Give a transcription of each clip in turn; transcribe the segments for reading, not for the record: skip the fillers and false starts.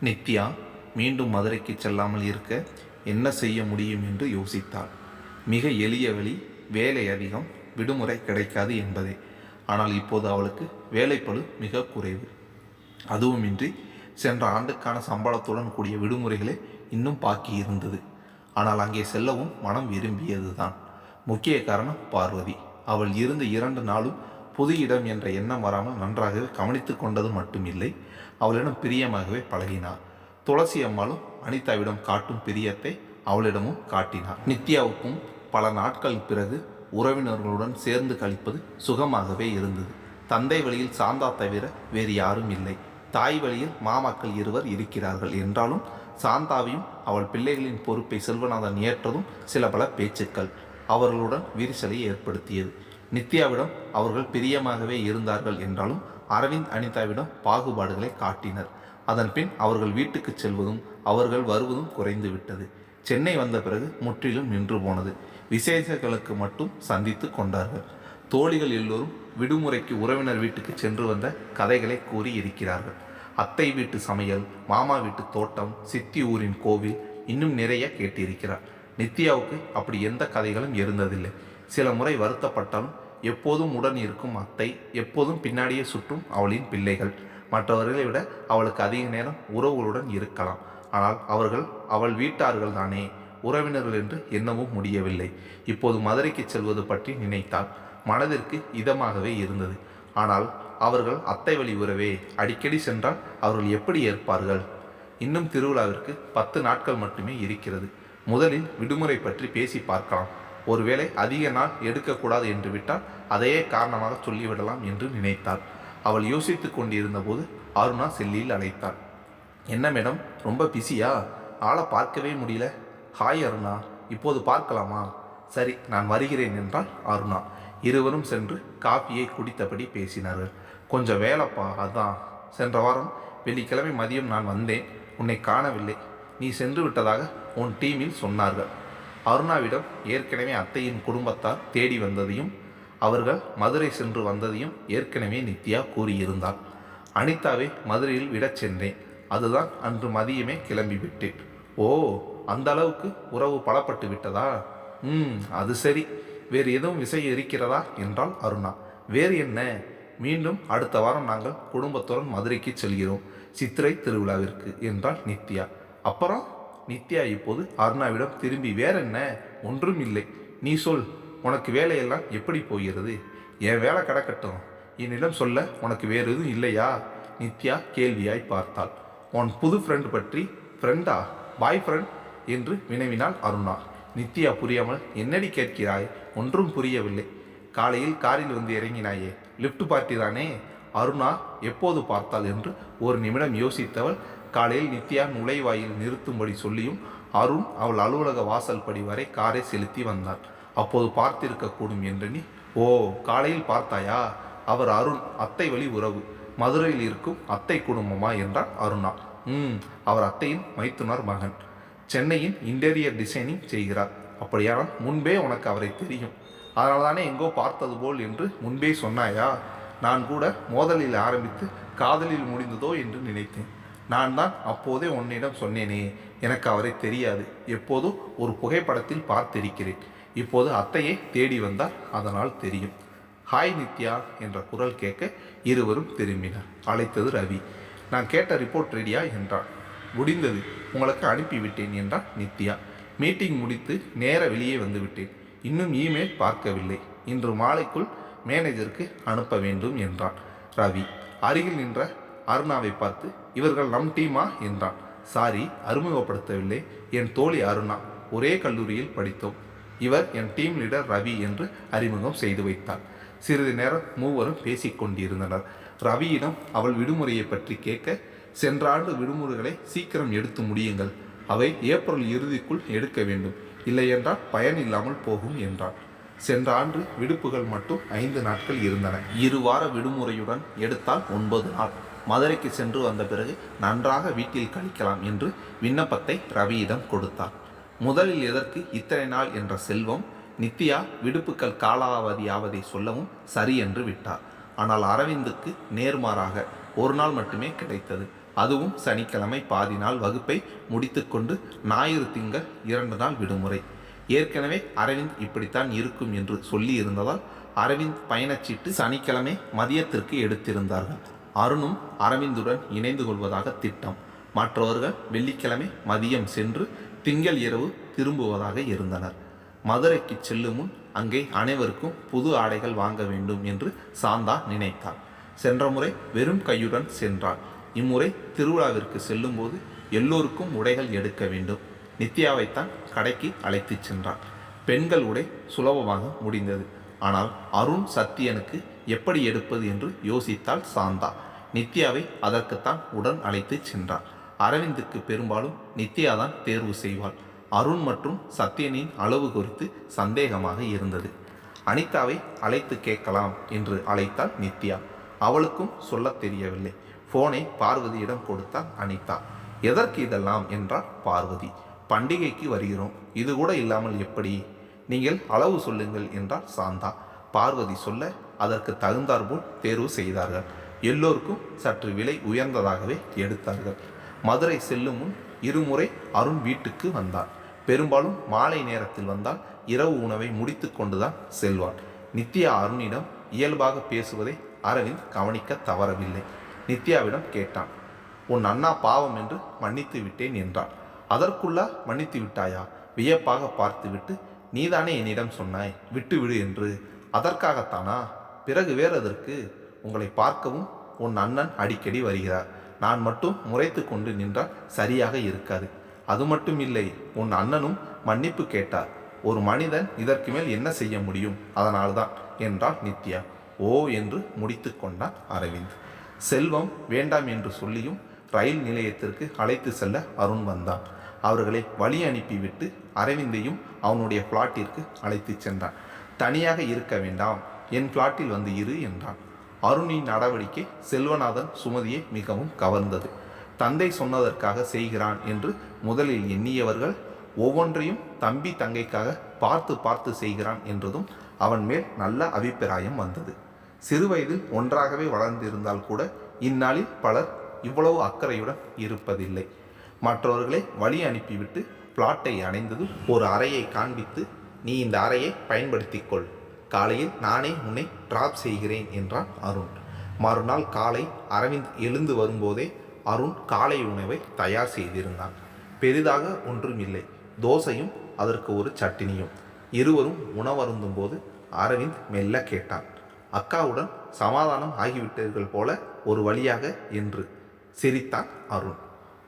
நித்யா மீண்டும் மதுரைக்கு செல்லாமல் இருக்க என்ன செய்ய முடியும் என்று யோசித்தாள். மிக எளிய வழி, வேலை அதிகம், விடுமுறை கிடைக்காது என்பதே. ஆனால் இப்போது அவளுக்கு வேலைப்பளு மிக குறைவு. அதுவுமின்றி சென்ற ஆண்டுக்கான சம்பளத்துடன் கூடிய விடுமுறைகளே இன்னும் பாக்கி இருந்தது. ஆனால் அங்கே செல்லவும் மனம் விரும்பியதுதான். முக்கிய காரணம் பார்வதி. அவள் இருந்த 2 நாளும் புது இடம் என்ற எண்ணம் வராமல் நன்றாகவே கவனித்து கொண்டது மட்டுமில்லை, அவளிடம் பிரியமாகவே பழகினார். துளசி அம்மாளும் அனிதாவிடம் காட்டும் பிரியத்தை அவளிடமும் காட்டினார். நித்யாவுக்கும் பல நாட்கள் பிறகு உறவினர்களுடன் சேர்ந்து கழிப்பது சுகமாகவே இருந்தது. தந்தை வழியில் சாந்தா தவிர வேறு யாரும் இல்லை. தாய் வழியில் மாமாக்கள் 2 இருக்கிறார்கள் என்றாலும் சாந்தாவையும் அவள் பிள்ளைகளின் பொறுப்பை செல்வநாதன் ஏற்றதும் சில பல பேச்சுக்கள் அவர்களுடன் விரிசலை ஏற்படுத்தியது. நித்யாவிடம் அவர்கள் பிரியமாகவே இருந்தார்கள் என்றாலும் அரவிந்த் அனிதாவிடம் பாகுபாடுகளை காட்டினர். அதன் பின் அவர்கள் வீட்டுக்கு செல்வதும் அவர்கள் வருவதும் குறைந்து விட்டது. சென்னை வந்த பிறகு முற்றிலும் நின்று போனது. விசேஷங்களுக்கு மட்டும் சந்தித்து கொண்டார்கள். தோழிகள் எல்லோரும் விடுமுறைக்கு உறவினர் வீட்டுக்கு சென்று வந்த கதைகளை கூறி இருக்கிறார்கள். அத்தை வீட்டு சமையல், மாமா வீட்டு தோட்டம், சித்தி ஊரின் கோவில், இன்னும் நிறைய கேட்டிருக்கிறார். நித்யாவுக்கு அப்படி எந்த கதைகளும் இருந்ததில்லை. சில முறை வருத்தப்பட்டாலும் எப்போதும் உடன் இருக்கும் அத்தை, எப்போதும் பின்னாடியே சுற்றும் அவளின் பிள்ளைகள். மற்றவர்களை விட அவளுக்கு அதிக நேரம் உறவுகளுடன் இருக்கலாம். ஆனால் அவர்கள் அவள் வீட்டார்கள் தானே, உறவினர்கள் என்று எண்ணவும் முடியவில்லை. இப்போது மதுரைக்கு செல்வது பற்றி நினைத்தால் மனதிற்கு இதமாகவே இருந்தது. ஆனால் அவர்கள் அத்தை வழி உறவே, அடிக்கடி சென்றால் அவர்கள் எப்படி ஏற்பார்கள்? இன்னும் திருவிழாவிற்கு 10 நாட்கள் மட்டுமே இருக்கிறது. முதலில் விடுமுறை பற்றி பேசி பார்க்கலாம். ஒருவேளை அதிக நாள் எடுக்கக்கூடாது என்று விட்டால் அதையே காரணமாக சொல்லிவிடலாம் என்று நினைத்தாள். அவள் யோசித்து கொண்டிருந்த போது அருணா செல்லியில் அழைத்தாள். என்ன மேடம், ரொம்ப பிஸியா? ஆளை பார்க்கவே முடியல. ஹாய் அருணா, இப்போது பார்க்கலாமா? சரி, நான் வருகிறேன் என்றாள் அருணா. இருவரும் சென்று காஃபியை குடித்தபடி பேசினார்கள். கொஞ்சம் வேலைப்பா, அதான். சென்ற வாரம் வெள்ளிக்கிழமை மதியம் நான் வந்தேன், உன்னை காணவில்லை. நீ சென்று விட்டதாக உன் டீமில் சொன்னார்கள். அருணாவிடம் ஏற்கனவே அத்தையின் குடும்பத்தார் தேடி வந்ததையும் அவர்கள் மதுரை சென்று வந்ததையும் ஏற்கனவே நித்யா கூறியிருந்தாள். அனிதாவை மதுரையில் விடச் சென்றேன். அதுதான் அன்று மதியமே கிளம்பிவிட்டேன். ஓ, அந்த அளவுக்கு உறவு பலப்பட்டு விட்டதா? அது சரி. வேறு எதுவும் விஷயம் இருக்கிறதா என்றாள் அருணா. வேறு என்ன? மீண்டும் அடுத்த வாரம் நாங்கள் குடும்பத்துடன் மதுரைக்கு செல்கிறோம், சித்திரை திருவிழாவிற்கு என்றாள் நித்யா. அப்புறம்? நித்யா இப்போது அருணாவிடம் திரும்பி, வேற என்ன? ஒன்றும் இல்லை, நீ சொல். உனக்கு வேலையெல்லாம் எப்படி போகிறது? என் வேலை கிடக்கட்டும், என்னிடம் சொல்ல உனக்கு வேறு எதுவும் இல்லையா? நித்யா கேள்வியாய் பார்த்தாள். உன் புது ஃப்ரெண்ட் பற்றி. ஃப்ரெண்டா? பாய் ஃப்ரெண்ட் என்று வினவினாள் அருணா. நித்யா புரியாமல், என்னடி கேட்கிறாய்? ஒன்றும் புரியவில்லை. காலையில் காரில் வந்து இறங்கினாயே, லிஃப்ட் பார்ட்டி தானே? அருணா எப்போது பார்த்தாள் என்று ஒரு நிமிடம் யோசித்தவள் காலையில் நித்யா நுழைவாயில் நிறுத்தும்படி சொல்லியும் அருண் அவள் அலுவலக வாசல் படி வரை காரை செலுத்தி வந்தாள். அப்போது பார்த்திருக்கக்கூடும் என்றெண்ணி, ஓ, காலையில் பார்த்தாயா? அவர் அருண் அத்தை வழி உறவு, மதுரையில் இருக்கும் அத்தை குடும்பமா என்றார் அருணா. அவர் அத்தையின் மைத்துனர் மகன். சென்னையின் இன்டீரியர் டிசைனிங் செய்கிறார். அப்படியானால் முன்பே உனக்கு அவரை தெரியும். அதனால தானே எங்கோ பார்த்தது போல் என்று முன்பே சொன்னாயா? நான் கூட மோதலில் ஆரம்பித்து காதலில் முடிந்ததோ என்று நினைத்தேன். நான் தான் அப்போதே உன்னிடம் சொன்னேனே, எனக்கு அவரை தெரியாது, எப்போதும் ஒரு புகைப்படத்தில் பார்த்திருக்கிறேன். இப்போது அத்தையே தேடி வந்தால் அதனால் தெரியும். ஹாய் நித்யா என்ற குரல் கேட்க இருவரும் திரும்பினார். அழைத்தது ரவி. நான் கேட்ட ரிப்போர்ட் ரெடியா என்றான். முடிந்தது, உங்களுக்கு அனுப்பிவிட்டேன் என்றார் நித்யா. மீட்டிங் முடித்து நேர வெளியே வந்துவிட்டேன். இன்னும் இமெயில் பார்க்கவில்லை. இன்று மாலைக்குள் மேனேஜருக்கு அனுப்ப வேண்டும் என்றான் ரவி. அருகில் நின்ற அருணாவை பார்த்து, இவர்கள் நம் டீமா என்றான். சாரி, அறிமுகப்படுத்தவில்லை. என் தோழி அருணா, ஒரே கல்லூரியில் படித்தோம். இவர் என் டீம் லீடர் ரவி என்று அறிமுகம் செய்து வைத்தார். சிறிது நேரம் மூவரும் பேசிக்கொண்டிருந்தனர். ரவியிடம் அவள் விடுமுறையை பற்றி கேட்க, சென்ற ஆண்டு விடுமுறைகளை சீக்கிரம் எடுத்து முடியுங்கள், அவை ஏப்ரல் இறுதிக்குள் எடுக்க வேண்டும், இல்லையென்றால் பயன் இல்லாமல் போகும் என்றான். சென்ற ஆண்டு விடுப்புகள் மட்டும் 5 நாட்கள் இருந்தன. 2 வார விடுமுறையுடன் எடுத்தால் 9 நாள். மதுரைக்கு சென்று வந்த பிறகு நன்றாக வீட்டில் கழிக்கலாம் என்று விண்ணப்பத்தை ரவியிடம் கொடுத்தார். முதலில் எதற்கு இத்தனை நாள் என்ற செல்வம் நித்யா விடுப்புகள் காலாவதியாவதை சொல்லவும் சரி என்று விட்டார். ஆனால் அரவிந்துக்கு நேர்மாறாக 1 நாள் மட்டுமே கிடைத்தது. அதுவும் சனிக்கிழமை பாதி நாள் வகுப்பை முடித்துக்கொண்டு ஞாயிறு திங்கள் 2 நாள் விடுமுறை. ஏற்கனவே அரவிந்த் இப்படித்தான் இருக்கும் என்று சொல்லி இருந்ததால் அரவிந்த் பயணச்சீட்டு சனிக்கிழமை மதியத்திற்கு எடுத்திருந்தார்கள். அருணும் அரவிந்துடன் இணைந்து கொள்வதாக திட்டம். மற்றவர்கள் வெள்ளிக்கிழமை மதியம் சென்று திங்கள் இரவு திரும்புவதாக இருந்தனர். மதுரைக்கு செல்லும் முன் அங்கே அனைவருக்கும் புது ஆடைகள் வாங்க வேண்டும் என்று சாந்தா நினைத்தாள். சென்ற முறை வெறும் கையுடன் சென்றாள். இம்முறை திருவிழாவிற்கு செல்லும்போது எல்லோருக்கும் உடைகள் எடுக்க வேண்டும். நித்யாவைத்தான் கடைக்கு அழைத்து சென்றாள். பெண்கள் உடை சுலபமாக முடிந்தது. ஆனால் அருண் சத்யனுக்கு எப்படி எடுப்பது என்று யோசித்தாள் சாந்தா. நித்யாவை அதற்குத்தான் உடன் அழைத்து சென்றாள். அரவிந்துக்கு பெரும்பாலும் நித்யாதான் தேர்வு செய்வாள். அருண் மற்றும் சத்யனின் அளவு குறித்து சந்தேகமாக இருந்தது. அனிதாவை அழைத்து கேட்கலாம் என்று அழைத்தாள் நித்யா. அவளுக்கும் சொல்ல தெரியவில்லை. போனை பார்வதியிடம் கொடுத்தாள் அனிதா. எதற்கு இதெல்லாம் என்றாள் பார்வதி. பண்டிகைக்கு வருகிறோம், இது கூட இல்லாமல் எப்படி? நீங்கள் அளவு சொல்லுங்கள் என்றாள் சாந்தா. பார்வதி சொல்ல அதற்கு தகுந்தாற்போல் தேர்வு செய்தார்கள். எல்லோருக்கும் சற்று விலை உயர்ந்ததாகவே எடுத்தார்கள். மதுரை செல்லும் முன் இருமுறை அருண் வீட்டுக்கு வந்தாள். பெரும்பாலும் மாலை நேரத்தில் வந்தால் இரவு உணவை முடித்து கொண்டுதான் செல்வாள். நித்யா அருணிடம் இயல்பாக பேசுவதை அரவிந்த் கவனிக்க தவறவில்லை. நித்யாவிடம் கேட்டான். உன் அண்ணா பாவம் என்று மன்னித்து விட்டேன் என்றாள். அதற்குள்ளா மன்னித்து விட்டாயா? வியப்பாக பார்த்துவிட்டு, நீதானே என்னிடம் சொன்னாய் விட்டுவிடு என்று. அதற்காகத்தானா? பிறகு வேறதற்கு? உங்களை பார்க்கவும் உன் அண்ணன் அடிக்கடி வருகிறார். நான் மட்டும் முறைத்து கொண்டு நின்றால் சரியாக இருக்காது. அது மட்டும் இல்லை, உன் அண்ணனும் மன்னிப்பு கேட்டார். ஒரு மனிதன் இதற்கு மேல் என்ன செய்ய முடியும்? அதனால்தான் என்றாள் நித்யா. ஓ என்று முடித்து கொண்டான் அரவிந்த். செல்வம் வேண்டாம் என்று சொல்லியும் ரயில் நிலையத்திற்கு அழைத்து செல்ல அருண் வந்தான். அவர்களை வழி அனுப்பிவிட்டு அரவிந்தையும் அவனுடைய பிளாட்டிற்கு அழைத்து சென்றான். தனியாக இருக்க வேண்டாம், என் பிளாட்டில் வந்து இரு என்றான். அருணின் நடவடிக்கை செல்வநாதன் சுமதியை மிகவும் கவர்ந்தது. தந்தை சொன்னதற்காக செய்கிறான் என்று முதலில் எண்ணியவர்கள் ஒவ்வொன்றையும் தம்பி தங்கைக்காக பார்த்து பார்த்து செய்கிறான் என்றதும் அவன் மேல் நல்ல அபிப்பிராயம் வந்தது. சிறுவயதில் ஒன்றாகவே வளர்ந்திருந்தால் கூட இந்நாளில் பலர் இவ்வளவு அக்கறையுடன் இருப்பதில்லை. மற்றவர்களை வழி அனுப்பிவிட்டு பிளாட்டை அடைந்ததும் ஒரு அறையை காண்பித்து, நீ இந்த அறையை பயன்படுத்திக்கொள், காலையில் நானே உன்னை டிராப் செய்கிறேன் என்றான் அருண். மறுநாள் காலை அரவிந்த் எழுந்து வரும்போதே அருண் காலை உணவை தயார் செய்திருந்தான். பெரிதாக ஒன்றும் இல்லை, தோசையும் அதற்கு ஒரு சட்டினியும். இருவரும் உணவருந்தும் போது அரவிந்த் மெல்ல கேட்டான். அக்காவுடன் சமாதானம் ஆகிவிட்டீர்கள் போல ஒரு வழியாக என்று. சிரித்தான் அருண்.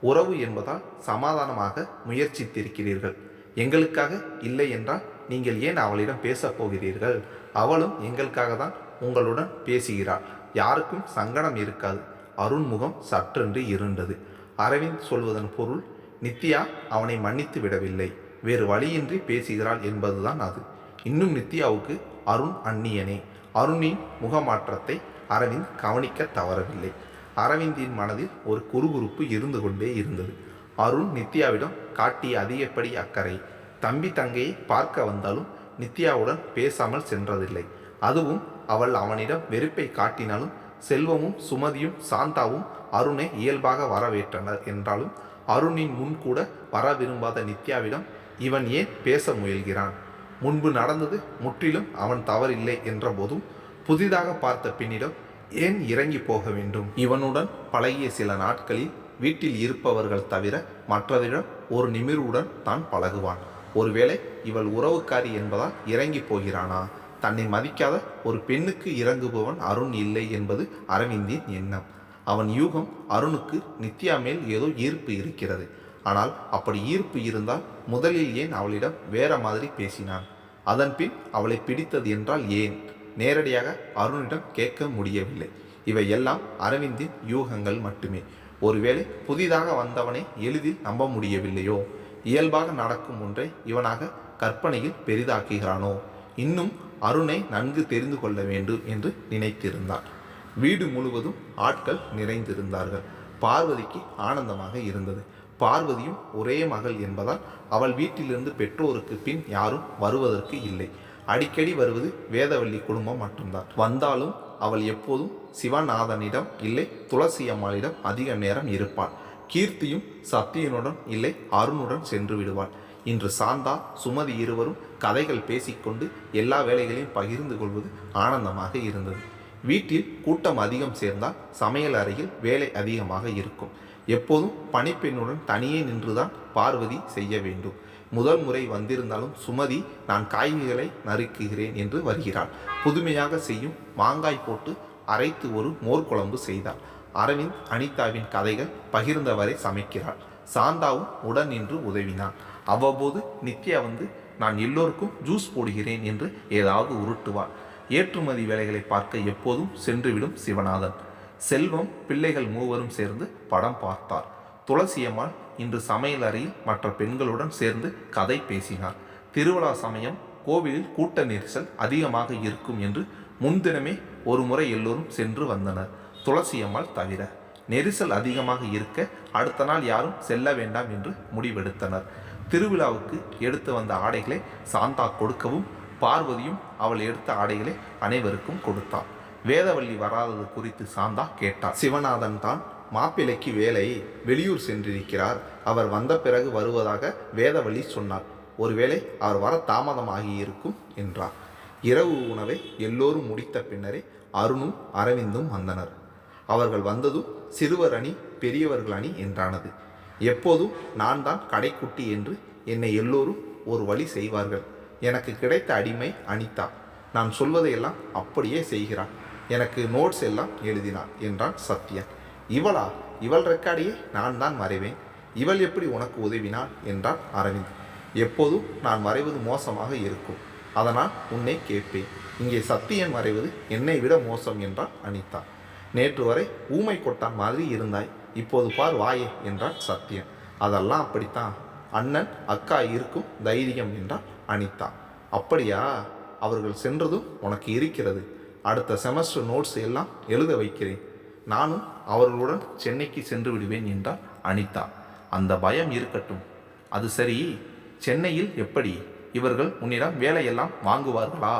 உறவு என்பதால் சமாதானமாக முயற்சித்திருக்கிறீர்கள். எங்களுக்காக இல்லை என்றால் நீங்கள் ஏன் அவளிடம் பேசப் போகிறீர்கள்? அவளும் எங்களுக்காக தான் உங்களுடன் பேசுகிறாள். யாருக்கும் சங்கடம் இருக்காது. அருண் முகம் சற்றென்று இருண்டது. அரவிந்த் சொல்வதன் பொருள், நித்யா அவனை மன்னித்து விடவில்லை, வேறு வழியின்றி பேசுகிறாள் என்பதுதான் அது. இன்னும் நித்யாவுக்கு அருண் அந்நியனே. அருணின் முகமாற்றத்தை அரவிந்த் கவனிக்க தவறவில்லை. அரவிந்தின் மனதில் ஒரு குறுகுறுப்பு இருந்து கொண்டே இருந்தது. அருண் நித்யாவிடம் காட்டிய அதிகப்படி அக்கறை. தம்பி தங்கையை பார்க்க வந்தாலும் நித்யாவுடன் பேசாமல் சென்றதில்லை. அதுவும் அவள் அவனிடம் வெறுப்பை காட்டினாலும் செல்வமும் சுமதியும் சாந்தாவும் அருணை இயல்பாக வரவேற்றனர் என்றாலும் அருணின் முன் கூட வர விரும்பாத நித்யாவிடம் இவன் ஏன் பேச முயல்கிறான்? முன்பு நடந்தது முற்றிலும் அவன் தவறில்லை என்ற போதும் புதிதாக பார்த்த பெண்ணிடம் ஏன் இறங்கி போக வேண்டும்? இவனுடன் பழகிய சில நாட்களில் வீட்டில் இருப்பவர்கள் தவிர மற்றவரிடம் ஒரு நிமிர்வுடன் தான் பழகுவான். ஒருவேளை இவள் உறவுக்காரி என்பதால் இறங்கி போகிறானா? தன்னை மதிக்காத ஒரு பெண்ணுக்கு இறங்குபவன் அருண் இல்லை என்பது அரவிந்தின் எண்ணம். அவன் யூகம் அருணுக்கு நித்யா மேல் ஏதோ ஈர்ப்பு இருக்கிறது. ஆனால் அப்படி ஈர்ப்பு இருந்தால் முதலில் ஏன் அவளிடம் வேற மாதிரி பேசினான்? அதன் பின் அவளை பிடித்தது என்றால் ஏன்? நேரடியாக அருணிடம் கேட்க முடியவில்லை. இவை எல்லாம் அரவிந்தின் யூகங்கள் மட்டுமே. ஒருவேளை புதிதாக வந்தவனை எளிதில் நம்ப முடியவில்லையோ? இயல்பாக நடக்கும் ஒன்றை இவனாக கற்பனையில் பெரிதாக்குகிறானோ? இன்னும் அருணை நன்கு தெரிந்து கொள்ள வேண்டும் என்று நினைத்திருந்தான். வீடு முழுவதும் ஆட்கள் நிறைந்திருந்தார்கள். பார்வதிக்கு ஆனந்தமாக இருந்தது. பார்வதியும் ஒரே மகள் என்பதால் அவள் வீட்டிலிருந்து பெற்றோருக்கு பின் யாரும் வருவதற்கு இல்லை. அடிக்கடி வருவது வேதவள்ளி குடும்பம் மட்டும்தான். வந்தாலும் அவள் எப்போதும் சிவநாதனிடம் இல்லை துளசி அம்மாளிடம் அதிக நேரம் இருப்பாள். கீர்த்தியும் சத்தியனுடன் இல்லை அருணுடன் சென்று விடுவாள். இன்று சாந்தா சுமதி இருவரும் கதைகள் பேசிக்கொண்டு எல்லா வேலைகளையும் பகிர்ந்து கொள்வது ஆனந்தமாக இருந்தது. வீட்டில் கூட்டம் அதிகம் சேர்ந்தால் சமையல் அறையில் வேலை அதிகமாக இருக்கும். எப்போதும் பணிப்பெண்ணுடன் தனியே நின்றுதான் பார்வதி செய்ய வேண்டும். முதல் முறை வந்திருந்தாலும் சுமதி நான் காய்கறிகளை நறுக்குகிறேன் என்று வருகிறாள். புதுமையாக செய்யும் மாங்காய் போட்டு அரைத்து ஒரு மோர்குழம்பு செய்தாள். அரவிந்த் அனிதாவின் கதைகள் பகிர்ந்தவரை சமைக்கிறாள். சாந்தாவும் உடன் நின்று உதவினான். அவ்வப்போது நித்யா வந்து நான் எல்லோருக்கும் ஜூஸ் போடுகிறேன் என்று ஏதாவது உருட்டுவாள். ஏற்றுமதி வேலைகளை பார்க்க எப்போதும் சென்றுவிடும் சிவநாதன். செல்வம் பிள்ளைகள் மூவரும் சேர்ந்து படம் பார்த்தார். துளசியம்மாள் இன்று சமையல் அறையில் மற்ற பெண்களுடன் சேர்ந்து கதை பேசினார். திருவிழா சமயம் கோவிலில் கூட்ட நெரிசல் அதிகமாக இருக்கும் என்று முன்தினமே ஒரு முறை எல்லோரும் சென்று வந்தனர், துளசியம்மாள் தவிர. நெரிசல் அதிகமாக இருக்க அடுத்த நாள் யாரும் செல்ல வேண்டாம் என்று முடிவெடுத்தனர். திருவிழாவுக்கு எடுத்து வந்த ஆடைகளை சாந்தா கொடுக்கவும் பார்வதியும் அவள் எடுத்த ஆடைகளை அனைவருக்கும் கொடுத்தாள். வேதவள்ளி வராதது குறித்து சாந்தா கேட்டார். சிவநாதன் தான் மாப்பிள்ளைக்கு வேலை, வெளியூர் சென்றிருக்கிறார். அவர் வந்த பிறகு வருவதாக வேதவள்ளி சொன்னார். ஒருவேளை அவர் வர தாமதமாகி இருக்கும் என்றார். இரவு உணவை எல்லோரும் முடித்த பின்னரே அருணும் அரவிந்தும் வந்தனர். அவர்கள் வந்ததும் சிறுவர் அணி பெரியவர்கள் அணி என்றானது. எப்போதும் நான் தான் கடைக்குட்டி என்று என்னை எல்லோரும் ஒரு வழி செய்வார்கள். எனக்கு கிடைத்த அடிமை அனிதா. நான் சொல்வதையெல்லாம் அப்படியே செய்கிறாள். எனக்கு நோட்ஸ் எல்லாம் எழுதினாள் என்றான் சத்யன். இவளா? இவள் ரெக்கார்டையே நான் தான் வரைவேன். இவள் எப்படி உனக்கு உதவினாள் என்றான் அரவிந்த். எப்போதும் நான் வரைவது மோசமாக இருக்கும், அதனால் உன்னை கேட்பேன். இங்கே சத்தியன் வரைவது என்னை விட மோசம் என்றான் அனிதா. நேற்று வரை ஊமை கொட்டான் மாதிரி இருந்தாய், இப்போது பார் வாயே என்றான் சத்யன். அதெல்லாம் அப்படித்தான், அண்ணன் அக்கா இருக்கும் தைரியம் என்றான் அனிதா. அப்படியா? அவர்கள் சென்றதும் உனக்கு இருக்கிறது. அடுத்த செமஸ்டர் நோட்ஸ் எல்லாம் எழுத வைக்கிறேன். நானும் அவர்களுடன் சென்னைக்கு சென்று விடுவேன் என்றார் அனிதா. அந்த பயம் இருக்கட்டும். அது சரி, சென்னையில் எப்படி? இவர்கள் உன்னிடம் வேலையெல்லாம் வாங்குவார்களா?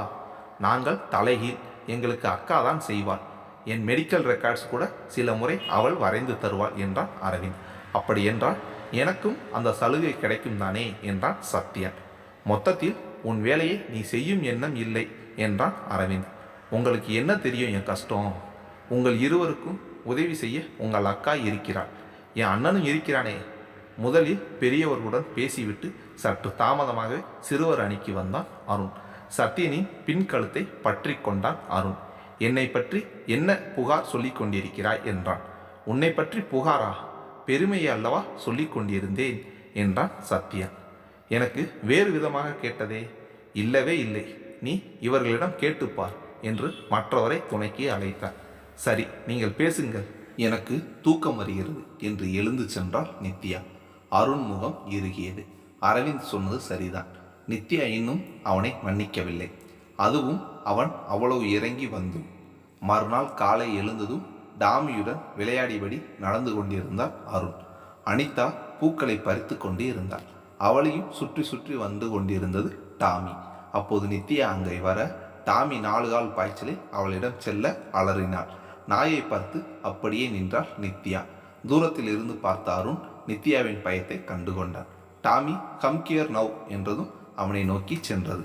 நாங்கள் தலைகீழ், எங்களுக்கு அக்கா தான் செய்வாள். என் மெடிக்கல் ரெக்கார்ட்ஸ் கூட சில முறை அவள் வரைந்து தருவாள் என்றான் அரவிந்த். அப்படி என்றால் எனக்கும் அந்த சலுகை கிடைக்கும் தானே என்றான் சத்யன். மொத்தத்தில் உன் வேலையை நீ செய்யும் எண்ணம் இல்லை என்றான் அரவிந்த். உங்களுக்கு என்ன தெரியும் என் கஷ்டம்? உங்கள் இருவருக்கும் உதவி செய்ய உங்கள் அக்கா இருக்கிறாள், என் அண்ணனும் இருக்கிறானே. முதலில் பெரியவர்களுடன் பேசிவிட்டு சற்று தாமதமாக சிறுவர் அணிக்கு வந்தான் அருண். சத்யனின் பின்கழுத்தை பற்றி கொண்டான் அருண். என்னை பற்றி என்ன புகார் சொல்லி கொண்டிருக்கிறாய் என்றான். உன்னை பற்றி புகாரா? பெருமையை அல்லவா சொல்லி கொண்டிருந்தேன் என்றான் சத்யன். எனக்கு வேறு விதமாக கேட்டதே. இல்லவே இல்லை, நீ இவர்களிடம் கேட்டுப்பார் என்று மற்றவரை துணைக்கு அழைத்தார். சரி, நீங்கள் பேசுங்கள், எனக்கு தூக்கம் வருகிறது என்று எழுந்து சென்றாள் நித்யா. அருண் முகம் இறுகியது. அரவிந்த் சொன்னது சரிதான். நித்யா இன்னும் அவனை மன்னிக்கவில்லை. அதுவும் அவன் அவ்வளவு இறங்கி வந்தும். மறுநாள் காலை எழுந்ததும் டாமியுடன் விளையாடிபடி நடந்து கொண்டிருந்தார் அருண். அனிதா பூக்களை பறித்து கொண்டு இருந்தாள். அவளையும் சுற்றி சுற்றி வந்து கொண்டிருந்தது டாமி. அப்போது நித்யா அங்கே வர டாமி 4 கால் பாய்ச்சலில் அவளிடம் செல்ல அலறினாள். நாயை பார்த்து அப்படியே நின்றாள் நித்யா. தூரத்தில் இருந்து பார்த்த அருண் நித்யாவின் பயத்தை கண்டுகொண்டான். டாமி கம் கியர் நவ் என்றதும் அவனை நோக்கி சென்றது.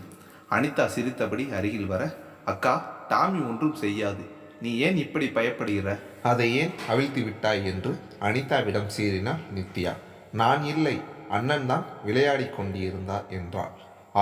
அனிதா சிரித்தபடி அருகில் வர, அக்கா, டாமி ஒன்றும் செய்யாது, நீ ஏன் இப்படி பயப்படுகிற? அதை ஏன் அவிழ்த்து விட்டாய் என்று அனிதாவிடம் சீறினாள் நித்யா. நான் இல்லை, அண்ணன் தான் விளையாடி கொண்டிருந்தார் என்றாள்.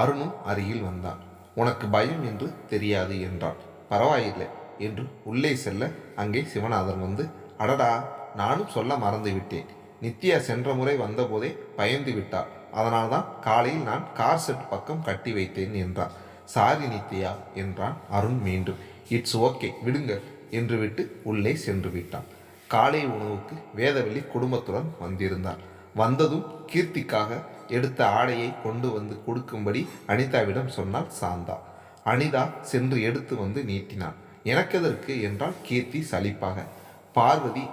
அருணும் அருகில் வந்தான். உனக்கு பயம் என்று தெரியாது என்றான். பரவாயில்லை என்று உள்ளே செல்ல அங்கே சிவநாதன் வந்து, அடடா, நானும் சொல்ல மறந்து விட்டேன். நித்யா சென்ற முறை வந்தபோதே பயந்து விட்டாள். அதனால்தான் காலையில் நான் கார் செட் பக்கம் கட்டி வைத்தேன் என்றான். சாரி நித்யா என்றான் அருண் மீண்டும். இட்ஸ் ஓகே, விடுங்க என்று விட்டு உள்ளே சென்று விட்டான். காலை உணவுக்கு வேதவள்ளி குடும்பத்துடன் வந்திருந்தாள். வந்ததும் கீர்த்திக்காக எடுத்த ஆடையை கொண்டு வந்து கொடுக்கும்படி அனிதாவிடம் சொன்னாள் சாந்தா. அனிதா சென்று எடுத்து வந்து நீட்டினாள். எனக்கெதற்கு என்றால் கீர்த்தி சலிப்பாக. பார்வதி,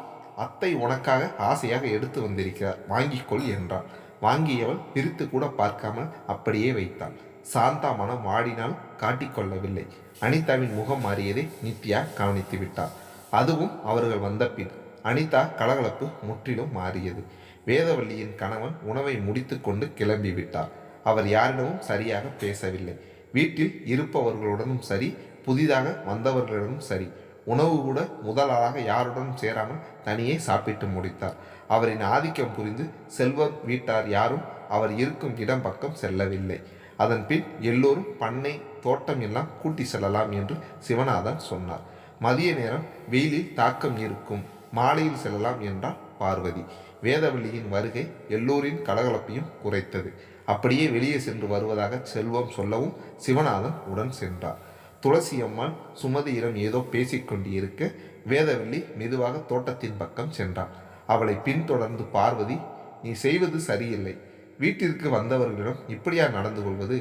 அத்தை உனக்காக ஆசையாக எடுத்து வந்திருக்கிறார், வாங்கிக்கொள் என்றாள். வாங்கியவள் பிரித்து கூட பார்க்காமல் அப்படியே வைத்தாள். சாந்தா மனம் வாடினால் காட்டிக்கொள்ளவில்லை. அனிதாவின் முகம் மாறியதை நித்யா கவனித்து விட்டார். அதுவும் அவர்கள் வந்த பின் அனிதா கலகலப்பு முற்றிலும் மாறியது. வேதவள்ளியின் கணவன் உணவை முடித்து கொண்டு கிளம்பிவிட்டார். அவர் யாரிடமும் சரியாக பேசவில்லை. வீட்டில் இருப்பவர்களுடனும் சரி, புதிதாக வந்தவர்களிடமும் சரி, உணவு கூட முதலாளாக யாருடனும் சேராமல் தனியே சாப்பிட்டு முடித்தார். அவரின் ஆதிக்கம் புரிந்து செல்வம் வீட்டார் யாரும் அவர் இருக்கும் இடம் பக்கம் செல்லவில்லை. அதன் பின் எல்லோரும் பண்ணை தோட்டம் எல்லாம் கூட்டி செல்லலாம் என்று சிவநாதன் சொன்னார். மதிய நேரம் வெயிலில் தாக்கம் இருக்கும், மாலையில் செல்லலாம் என்றார் பார்வதி. வேதவள்ளியின் வருகை எல்லோரின் கலகலப்பையும் குறைத்தது. அப்படியே வெளியே சென்று வருவதாக செல்வம் சொல்லவும் சிவநாதன் உடன் சென்றார். துளசி அம்மாள் சுமதியிடம் ஏதோ பேசிக்கொண்டு இருக்க வேதவள்ளி மெதுவாக தோட்டத்தின் பக்கம் சென்றார். அவளை பின்தொடர்ந்து பார்வதி, நீ செய்வது சரியில்லை. வீட்டிற்கு வந்தவர்களிடம் இப்படியா நடந்து கொள்வது?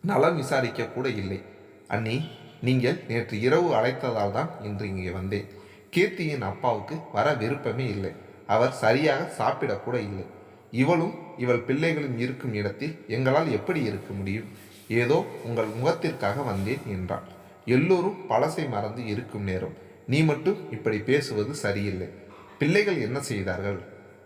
நலம் விசாரிக்க கூட இல்லை. அண்ணி, நீங்கள் நேற்று இரவு அழைத்ததால் தான் இன்று இங்கே வந்தேன். கீர்த்தியின் அப்பாவுக்கு வர விருப்பமே இல்லை. அவர் சரியாக சாப்பிடக்கூட இல்லை. இவளும் இவள் பிள்ளைகளும் இருக்கும் இடத்தில் எங்களால் எப்படி இருக்க முடியும்? ஏதோ உங்கள் முகத்திற்காக வந்தேன் என்றாள். எல்லோரும் பழசை மறந்து இருக்கும் நேரம் நீ மட்டும் இப்படி பேசுவது சரியில்லை. பிள்ளைகள் என்ன செய்தார்கள்?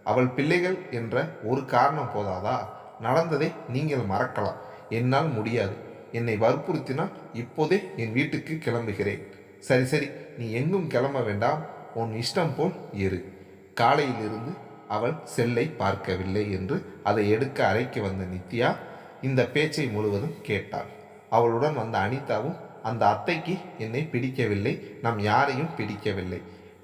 அவள் பிள்ளைகள் என்ற ஒரு காரணம் போதாதா? நடந்ததை நீங்கள் மறக்கலாம். என்னால் முடியாது. என்னை வற்புறுத்தினால் இப்போதே என் வீட்டுக்கு கிளம்புகிறேன். சரி சரி, நீ எங்கும் கிளம்ப வேண்டாம். உன் இஷ்டம் போல் இரு. காலையிலிருந்து அவள் செல்லை பார்க்கவில்லை என்று அதை எடுக்க அறைக்கு வந்த நித்யா இந்த பேச்சை முழுவதும் கேட்டாள். அவளுடன் வந்த அனிதாவும், அந்த அத்தைக்கு என்னை பிடிக்கவில்லை, நம் யாரையும் பிடிக்கவில்லை.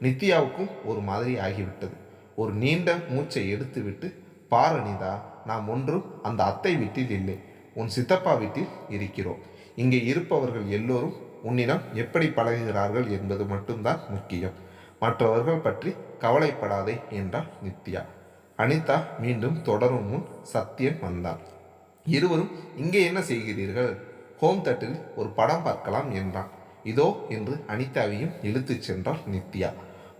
நித்யாவுக்கும் ஒரு மாதிரி ஆகிவிட்டது. ஒரு நீண்ட மூச்சை எடுத்துவிட்டு, பார் அனிதா, நாம் ஒன்றும் அந்த அத்தை வீட்டில் இல்லை, உன் சித்தப்பா வீட்டில் இருக்கிறோம். இங்கே இருப்பவர்கள் எல்லோரும் உன்னிடம் எப்படி பழகுகிறார்கள் என்பது மட்டும்தான் முக்கியம். மற்றவர்கள் பற்றி கவலைப்படாதே என்றாள் நித்யா. அனிதா மீண்டும் தொடரும் முன் சத்யன் வந்தார். இருவரும் இங்கே என்ன செய்கிறீர்கள்? ஹோம் தேட்டரில் ஒரு படம் பார்க்கலாம் என்றான். இதோ என்று அனிதாவையும் இழுத்துச் சென்றாள் நித்யா.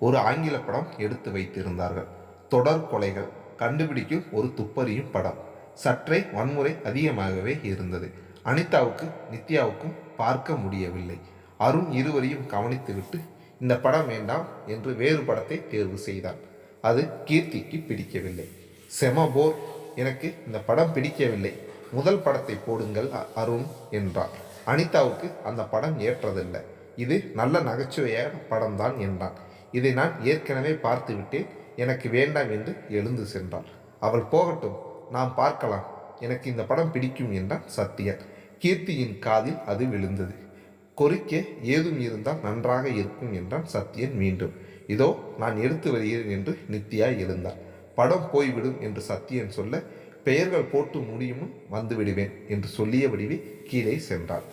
ஒரு ஆங்கில படம் எடுத்து வைத்திருந்தார்கள். தொடர் கொலைகள் கண்டுபிடிக்கும் ஒரு துப்பறியும் படம். சற்றே வன்முறை அதிகமாகவே இருந்தது. அனிதாவுக்கு நித்யாவுக்கும் பார்க்க முடியவில்லை. அருண் இருவரையும் கவனித்துவிட்டு, இந்த படம் வேண்டாம் என்று வேறு படத்தை தேர்வு செய்தார். அது கீர்த்திக்கு பிடிக்கவில்லை. செமபோர், எனக்கு இந்த படம் பிடிக்கவில்லை, முதல் படத்தை போடுங்கள் அருண் என்றார். அனிதாவுக்கு அந்த படம் ஏற்றதில்லை. இது நல்ல நகைச்சுவையான படம்தான் என்றான். இதை நான் ஏற்கனவே பார்த்து விட்டேன், எனக்கு வேண்டாம் என்று எழுந்து சென்றாள். அவள் போகட்டும், நாம் பார்க்கலாம், எனக்கு இந்த படம் பிடிக்கும் என்றான் சத்யன். கீர்த்தியின் காதில் அது விழுந்தது. கொறிக்க ஏதும் இருந்தால் நன்றாக இருக்கும் என்றான் சத்யன் மீண்டும். இதோ நான் எடுத்து வருகிறேன் என்று நித்யா எழுந்தாள். படம் போய்விடும் என்று சத்யன் சொல்ல, பெயர்கள் போட்டு முடியும் வந்து விடுவேன் என்று சொல்லியபடியே கீழே சென்றாள்.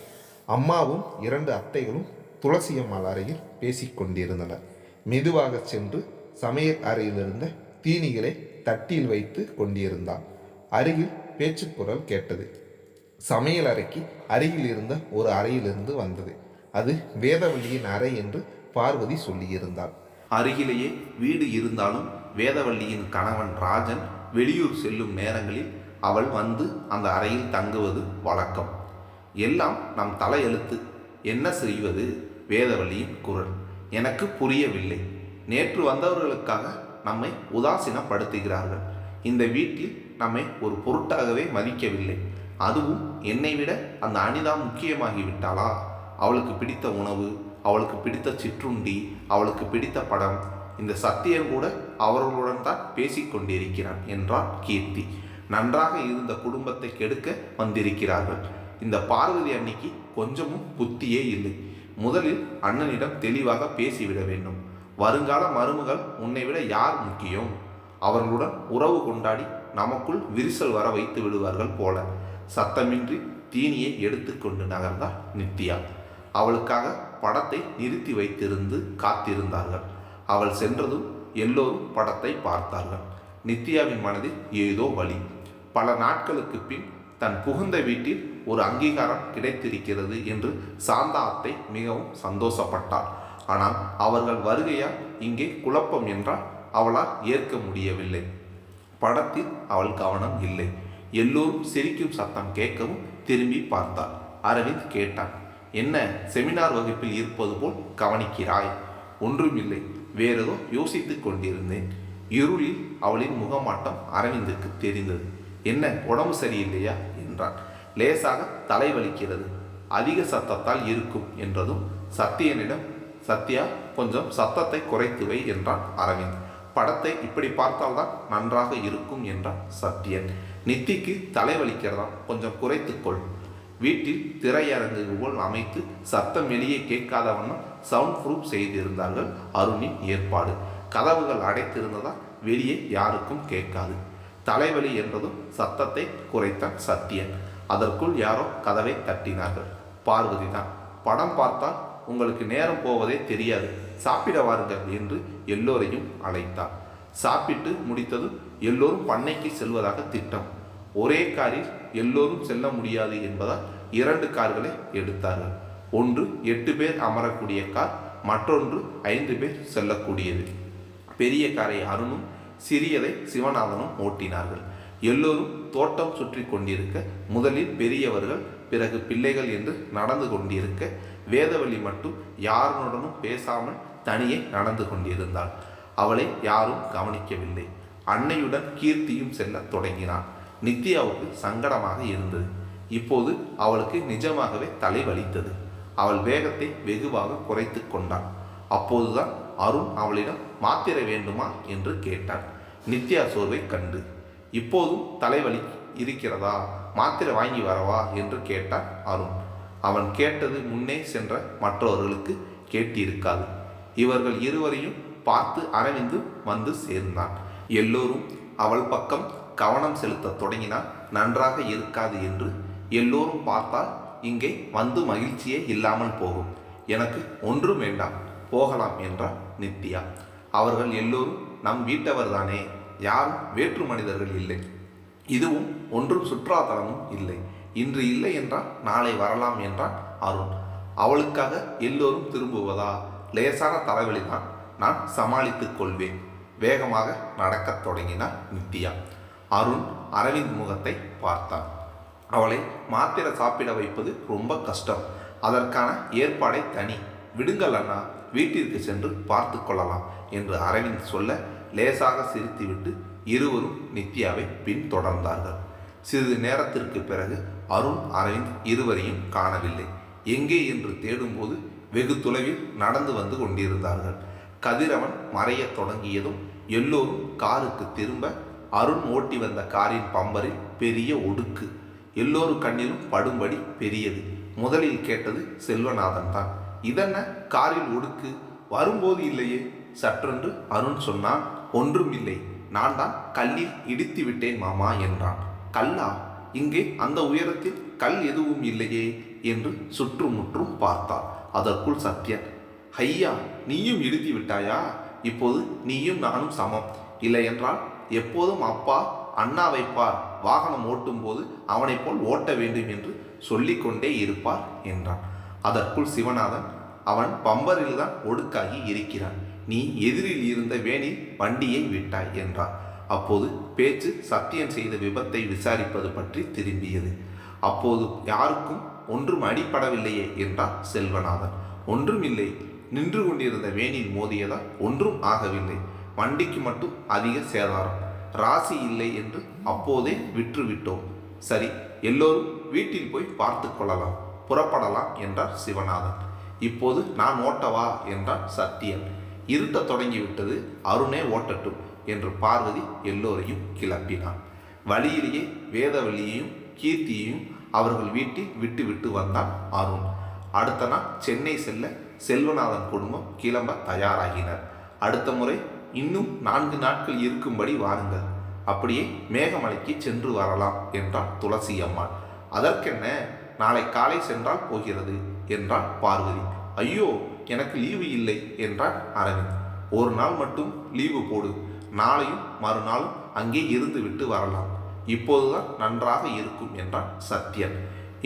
அம்மாவும் 2 அத்தைகளும் துளசியம்மாள் அறையில் பேசிக்கொண்டிருந்தனர். மெதுவாக சென்று சமையல் அறையிலிருந்த தீனிகளை தட்டில் வைத்து கொண்டிருந்தாள். அருகில் பேச்சுக்குரல் கேட்டது. சமையல் அறைக்கு அருகில் இருந்த ஒரு அறையிலிருந்து வந்தது. அது வேதவள்ளியின் அறை என்று பார்வதி சொல்லியிருந்தாள். அருகிலேயே வீடு இருந்தாலும் வேதவள்ளியின் கணவன் ராஜன் வெளியூர் செல்லும் நேரங்களில் அவள் வந்து அந்த அறையில் தங்குவது வழக்கம். எல்லாம் நம் தலையெழுத்து, என்ன செய்வது? வேதவள்ளியின் குரல் எனக்கு புரியவில்லை. நேற்று வந்தவர்களுக்காக நம்மை உதாசீனப்படுத்துகிறார்கள். இந்த வீட்டில் நம்மை ஒரு பொருட்டாகவே மதிக்கவில்லை. அதுவும் என்னை விட அந்த அனிதா முக்கியமாகிவிட்டாளா? அவளுக்கு பிடித்த உணவு, அவளுக்கு பிடித்த சிற்றுண்டி, அவளுக்கு பிடித்த படம், இந்த சத்தியன் கூட அவர்களுடன் தான் பேசிக்கொண்டிருக்கிறான் என்றாள் கீர்த்தி. நன்றாக இருந்த குடும்பத்தை கெடுக்க வந்திருக்கிறார்கள். இந்த பார்வதி அன்னைக்கு கொஞ்சமும் புத்தியே இல்லை. முதலில் அண்ணனிடம் தெளிவாக பேசிவிட வேண்டும். வருங்கால மருமகள் உன்னை விட யார் முக்கியம்? அவர்களுடன் உறவு கொண்டாடி நமக்குள் விரிசல் வர வைத்து விடுவார்கள் போல. சத்தமின்றி தீனியை எடுத்துக்கொண்டு நகர்ந்தாள் நித்யா. அவளுக்காக படத்தை நிறுத்தி வைத்திருந்து காத்திருந்தார்கள். அவள் சென்றதும் எல்லோரும் படத்தை பார்த்தார்கள். நித்யாவின் மனதில் ஏதோ வலி. பல நாட்களுக்கு பின் தன் புகுந்த வீட்டில் ஒரு அங்கீகாரம் கிடைத்திருக்கிறது என்று சாந்தா அத்தை மிகவும் சந்தோஷப்பட்டாள். ஆனால் அவர்கள் வருகையால் இங்கே குழப்பம் என்றால் அவளால் ஏற்க முடியவில்லை. படத்தில் அவள் கவனம் இல்லை. எல்லோரும் சிரிக்கும் சத்தம் கேட்கவும் திரும்பி பார்த்தாள். அரவிந்த் கேட்டான், என்ன செமினார் வகுப்பில் இருப்பது போல் கவனிக்கிறாய்? ஒன்றுமில்லை, வேறேதோ யோசித்துக் கொண்டிருந்தேன். இருளில் அவளின் முகமாட்டம் அரவிந்துக்கு தெரிந்தது. என்ன, உடம்பு சரியில்லையா என்றான். லேசாக தலைவலிக்கிறது, அதிக சத்தத்தால் இருக்கும் என்றதும் சத்தியனிடம், சத்யா கொஞ்சம் சத்தத்தை குறைத்து வை என்றான் அரவிந்த். படத்தை இப்படி பார்த்தால்தான் நன்றாக இருக்கும் என்றான் சத்யன். நித்திக்கு தலைவலிக்கிறதாம், கொஞ்சம் குறைத்துக்கொள். வீட்டில் திரையரங்கு போல் அமைத்து சத்தம் வெளியே கேட்காத வண்ணம் சவுண்ட் ப்ரூஃப் செய்திருந்தார்கள். அருணின் ஏற்பாடு. கதவுகள் அடைத்திருந்ததால் வெளியே யாருக்கும் கேட்காது. தலைவலி என்றதும் சத்தத்தை குறைத்தான் சத்யன். அதற்குள் யாரோ கதவை தட்டினார்கள். பார்வதி தான். படம் பார்த்தால் உங்களுக்கு நேரம் போவதே தெரியாது, சாப்பிட வாருங்கள் என்று எல்லோரையும் அழைத்தார். சாப்பிட்டு முடித்ததும் எல்லோரும் பண்ணைக்கு செல்வதாக திட்டம். ஒரே காரில் எல்லோரும் செல்ல முடியாது என்பதால் 2 கார்களை எடுத்தார்கள். ஒன்று 8 பேர் அமரக்கூடிய கார், மற்றொன்று 5 பேர் செல்லக்கூடியது. பெரிய காரை அருணும் சிறியதை சிவநாதனும் ஓட்டினார்கள். எல்லோரும் தோட்டம் சுற்றி கொண்டிருக்க முதலில் பெரியவர்கள், பிறகு பிள்ளைகள் என்று நடந்து கொண்டிருக்க வேதவள்ளி மட்டும் யாருடனும் பேசாமல் தனியே நடந்து கொண்டிருந்தாள். அவளை யாரும் கவனிக்கவில்லை. அன்னையுடன் கீர்த்தியும் செல்ல தொடங்கினான். நித்யாவுக்கு சங்கடமாக இருந்தது. இப்போது அவளுக்கு நிஜமாகவே தலைவலித்தது. அவள் வேகத்தை வெகுவாக குறைத்து கொண்டாள். அப்போதுதான் அருண் அவளிடம் மாத்திரை வேண்டுமா என்று கேட்டான். நித்யா சோர்வை கண்டு, இப்போதும் தலைவலி இருக்கிறதா, மாத்திரை வாங்கி வரவா என்று கேட்டான் அருண். அவன் கேட்டது முன்னே சென்ற மற்றவர்களுக்கு கேட்டிருக்காது. இவர்கள் இருவரையும் பார்த்து அரவிந்து வந்து சேர்ந்தான். எல்லோரும் அவள் பக்கம் கவனம் செலுத்த தொடங்கினால் நன்றாக இருக்காது என்று. எல்லோரும் பார்த்தால் இங்கே வந்து மகிழ்ச்சியே இல்லாமல் போகும். எனக்கு ஒன்றும் வேண்டாம், போகலாம் என்றார் நித்யா. அவர்கள் எல்லோரும் நம் வீட்டவர் தானே, யாரும் வேற்று மனிதர்கள் இல்லை. இதுவும் ஒன்றும் சுற்றுலாத்தலமும் இல்லை. இன்று இல்லை என்றால் நாளை வரலாம் என்றான் அருண். அவளுக்காக எல்லோரும் திரும்புவதா? லேசான தலைவலிதான், நான் சமாளித்துக் கொள்வேன். வேகமாக நடக்கத் தொடங்கினார் நித்யா. அருண் அரவிந்த் முகத்தை பார்த்தான். அவளை மாத்திரை சாப்பிட வைப்பது ரொம்ப கஷ்டம், அதற்கான ஏற்பாடை தனி. விடுங்கள் அண்ணா, வீட்டிற்கு சென்று பார்த்து கொள்ளலாம் என்று அரவிந்த் சொல்ல லேசாக சிரித்துவிட்டு இருவரும் நித்யாவை பின்தொடர்ந்தார்கள். சிறிது நேரத்திற்கு பிறகு அருண் அரவிந்த் இருவரையும் காணவில்லை. எங்கே என்று தேடும்போது வெகு தொலைவில் நடந்து வந்து கொண்டிருந்தார்கள். கதிரவன் மறையத் தொடங்கியதும் எல்லோரும் காருக்கு திரும்ப அருண் ஓட்டி வந்த காரின் பம்பரில் பெரிய ஒடுக்கு எல்லோரும் கண்ணிலும் படும்படி பெரியது. முதலில் கேட்டது செல்வநாதன் தான். இதென்ன காரில் ஒடுக்கு, வரும்போது இல்லையே? சற்றென்று அருண் சொன்னான். ஒன்றும் இல்லை, நான் தான் கல்லில் இடித்து விட்டேன் மாமா என்றான். கல்லா? இங்கே அந்த உயரத்தில் கல் எதுவும் இல்லையே என்று சுற்றுமுற்றும் பார்த்தார். அதற்குள் சத்யன், ஐயா நீயும் இடித்து விட்டாயா? இப்போது நீயும் நானும் சமம். இல்லை என்றால் எப்போதும் அப்பா அண்ணா வைப்பார், வாகனம் ஓட்டும் போது அவனை போல் ஓட்ட வேண்டும் என்று சொல்லிக்கொண்டே இருப்பார் என்றான். அதற்குள் சிவநாதன், அவன் பம்பரில்தான் ஒடுக்காகி இருக்கிறான், நீ எதிரில் இருந்த வேனில் வண்டியை விட்டாய் என்றார். அப்போது பேச்சு சத்தியன் செய்த விபத்தை விசாரிப்பது பற்றி திரும்பியது. அப்போது யாருக்கும் ஒன்றும் அடிப்படவில்லையே என்றார் செல்வநாதன். ஒன்றுமில்லை, நின்று கொண்டிருந்த வேனில் மோதியதால் ஒன்றும் ஆகவில்லை, வண்டிக்கு மட்டும் அதிக சேதாரம், ராசி இல்லை என்று அப்போதே விற்றுவிட்டோம். சரி, எல்லோரும் வீட்டில் போய் பார்த்து கொள்ளலாம், புறப்படலாம் என்றார் சிவநாதன். இப்போது நான் ஓட்டவா என்றார் சத்தியன். இருட்டத் தொடங்கிவிட்டது, அருணே ஓட்டட்டும் என்று பார்வதி எல்லோரையும் கிளப்பினான். வழியிலேயே வேதவள்ளியையும் கீர்த்தியையும் அவர்கள் வீட்டில் விட்டு விட்டு வந்தான் அருண். அடுத்த நாள் சென்னை செல்ல செல்வநாதன் குடும்பம் கிளம்ப தயாராகினர். அடுத்த முறை இன்னும் 4 நாட்கள் இருக்கும்படி வாருங்கள், அப்படியே மேகமலைக்கு சென்று வரலாம் என்றாள் துளசி அம்மாள். அதற்கென்ன, நாளை காலை சென்றால் போகிறது என்றாள் பார்வதி. ஐயோ, எனக்கு லீவு இல்லை என்றான் அரவிந்த். ஒரு நாள் மட்டும் லீவு போடு, நாளையும் மறுநாளும் அங்கே இருந்து விட்டு வரலாம், இப்போதுதான் நன்றாக இருக்கும் என்றான் சத்யன்.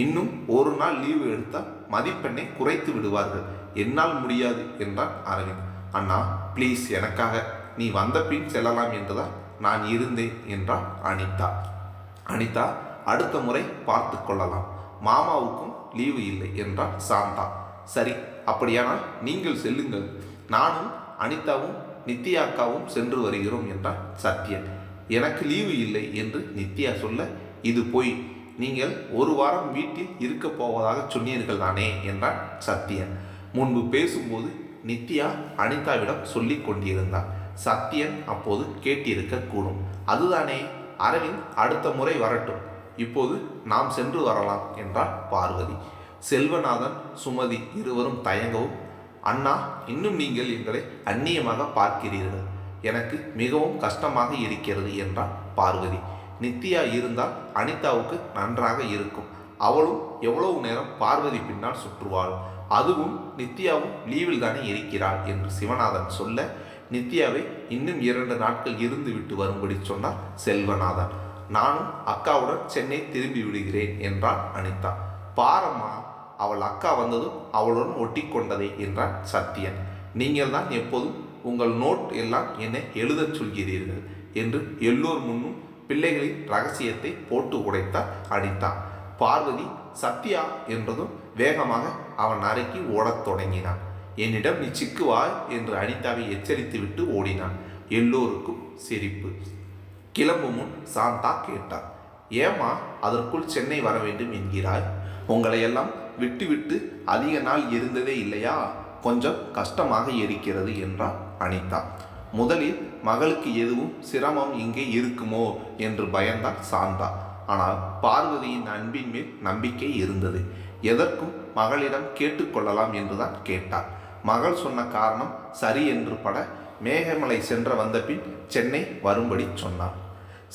இன்னும் ஒரு நாள் லீவு எடுத்தால் மதிப்பெண்ணை குறைத்து விடுவார்கள், என்னால் முடியாது என்றான் அரவிந்த். அண்ணா ப்ளீஸ், எனக்காக நீ வந்த பின் செல்லலாம் என்றுதான் நான் இருந்தேன் என்றாள் அனிதா. அனிதா, அடுத்த முறை பார்த்து கொள்ளலாம், மாமாவுக்கும் லீவு இல்லை என்றாள் சாந்தா. சரி, அப்படியானால் நீங்கள் செல்லுங்கள், நானும் அனிதாவும் நித்யா அக்காவும் சென்று வருகிறோம் என்றான் சத்யன். எனக்கு லீவு இல்லை என்று நித்யா சொல்ல, இது போய் நீங்கள் ஒரு வாரம் வீட்டில் இருக்க போவதாக சொன்னீர்கள் தானே என்றான் சத்யன். முன்பு பேசும்போது நித்யா அனிதாவிடம் சொல்லி கொண்டிருந்தார். சத்யன் அப்போது கேட்டிருக்க கூடும். அதுதானே, அரவிந்த் அடுத்த முறை வரட்டும், இப்போது நாம் சென்று வரலாம் என்றார் பார்வதி. செல்வநாதன் சுமதி இருவரும் தயங்கவும், அண்ணா, இன்னும் நீங்கள் எங்களை அந்நியமாக பார்க்கிறீர்கள், எனக்கு மிகவும் கஷ்டமாக இருக்கிறது என்றார் பார்வதி. நித்யா இருந்தால் அனிதாவுக்கு நன்றாக இருக்கும், அவளும் எவ்வளவு நேரம் பார்வதி பின்னால் சுற்றுவாள், அதுவும் நித்யாவும் லீவில் தானே இருக்கிறாள் என்று சிவநாதன் சொல்ல, நித்யாவை இன்னும் 2 நாட்கள் இருந்து விட்டு வரும்படி சொன்னார் செல்வநாதன். நானும் அக்காவுடன் சென்னை திரும்பி விடுகிறேன் என்றாள் அனிதா. பாரம்மா, அவள் அக்கா வந்ததும் அவளுடன் ஒட்டி கொண்டதே என்றான் சத்யன். நீங்கள் தான் எப்போதும் உங்கள் நோட் எல்லாம் என்னை எழுதச் சொல்கிறீர்கள் என்று எல்லோர் முன்னும் பிள்ளைகளின் ரகசியத்தை போட்டு உடைத்தார் அனிதா. பார்வதி சத்யா என்றதும் வேகமாக அவன் அறைக்கு ஓடத் தொடங்கினான். என்னிடம் நீ சிக்குவாய் என்று அனிதாவை எச்சரித்து விட்டு ஓடினான். எல்லோருக்கும் சிரிப்பு. கிளம்பும் முன் சாந்தா கேட்டார், ஏமா அதற்குள் சென்னை வர வேண்டும் என்கிறாய்? உங்களையெல்லாம் விட்டு அதிக நாள் இருந்ததே இல்லையா? கொஞ்சம் கஷ்டமாக இருக்கிறது என்றார் அனிதா. முதலில் மகளுக்கு எதுவும் சிரமம் இங்கே இருக்குமோ என்று பயந்தார் சாந்தா. ஆனால் பார்வதியின் அன்பின் மேல் நம்பிக்கை இருந்தது. எதற்கும் மகளிடம் கேட்டுக்கொள்ளலாம் என்றுதான் கேட்டார். மகள் சொன்ன காரணம் சரி என்று பட மேகமலை சென்ற வந்த பின் சென்னை வரும்படி சொன்னார்.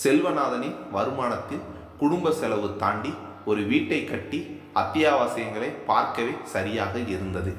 செல்வநாதனின் வருமானத்தில் குடும்ப செலவு தாண்டி ஒரு வீட்டை கட்டி அத்தியாவசியங்களை பார்க்கவே சரியாக இருந்தது.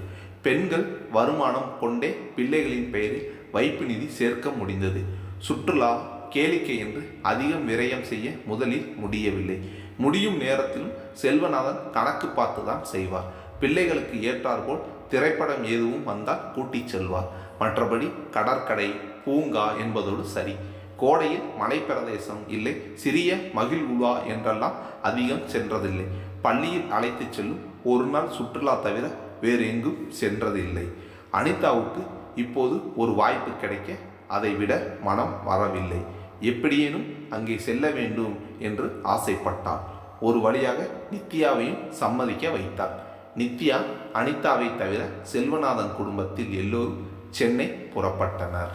பெண்கள் வருமானம் கொண்டே பிள்ளைகளின் பெயரில் வைப்பு நிதி சேர்க்க முடிந்தது. சுற்றுலா, கேளிக்கை என்று அதிகம் விரயம் செய்ய முதலில் முடியவில்லை. முடியும் நேரத்திலும் செல்வநாதன் கணக்கு பார்த்துதான் செய்வார். பிள்ளைகளுக்கு ஏற்றாற்போல் திரைப்படம் எதுவும் வந்தால் கூட்டிச் செல்வார். மற்றபடி கடற்கரை, பூங்கா என்பதோடு சரி. கோடையில் மலைப்பிரதேசம் இல்லை, சிறிய மகிழ்வுலா என்றெல்லாம் அதிகம் சென்றதில்லை. பள்ளியில் அழைத்து செல்லும் ஒரு நாள் சுற்றுலா தவிர வேறு எங்கும் சென்றதில்லை. அனிதாவுக்கு இப்போது ஒரு வாய்ப்பு கிடைக்க அதை விட மனம் வரவில்லை. எப்படியேனும் அங்கே செல்ல வேண்டும் என்று ஆசைப்பட்டார். ஒரு வழியாக நித்யாவையும் சம்மதிக்க வைத்தார். நித்யா, அனிதாவை தவிர செல்வநாதன் குடும்பத்தில் எல்லோரும் சென்னை புறப்பட்டனர்.